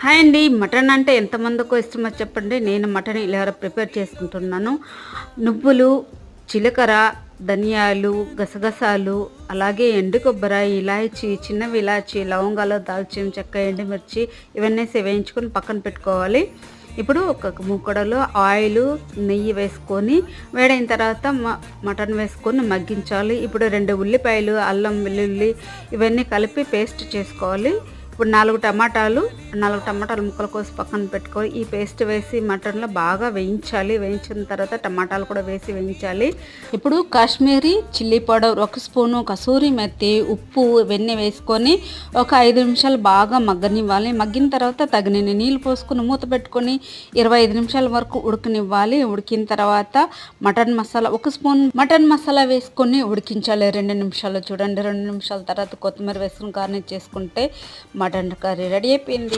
Hi అండి. Mutton అంటే ఎంతమందికో ఇష్టమో చెప్పండి. నేను మటన్ ఇలా ప్రిపేర్ చేసుకుంటున్నాను. నువ్వులు, జీలకర్ర, ధనియాలు, గసగసాలు, అలాగే ఎండు కొబ్బరి, ఇలాచి, చిన్నవి ఇలాచి, లవంగాలు, దాల్చిన చెక్క, ఎండుమిర్చి ఇవన్నీ వేయించుకొని పక్కన పెట్టుకోవాలి. ఇప్పుడు ఒక మూకడలో ఆయిల్, నెయ్యి వేసుకొని వేడైన తర్వాత మటన్ వేసుకొని మగ్గించాలి. ఇప్పుడు 2 ఉల్లిపాయలు, అల్లం వెల్లుల్లి ఇవన్నీ కలిపి పేస్ట్ చేసుకోవాలి. ఇప్పుడు 4 టమాటాలు ముక్కలు కోసి పక్కన పెట్టుకొని ఈ పేస్ట్ వేసి మటన్లో బాగా వేయించాలి. వేయించిన తర్వాత టమాటాలు కూడా వేసి వేయించాలి. ఇప్పుడు Kashmiri chilli powder 1 spoon, kasuri methi, ఉప్పు ఇవన్నీ వేసుకొని ఒక 5 నిమిషాలు బాగా మగ్గనివ్వాలి. మగ్గిన తర్వాత తగినన్ని నీళ్ళు పోసుకొని మూత పెట్టుకొని 25 నిమిషాల వరకు ఉడకనివ్వాలి. ఉడికిన తర్వాత mutton masala 1 spoon mutton masala వేసుకొని ఉడికించాలి 2 నిమిషాలు. చూడండి, 2 నిమిషాల తర్వాత కొత్తిమీర వేసుకొని గార్నిష్ చేసుకుంటే మటన్ కర్రీ రెడీ అయిపోయింది.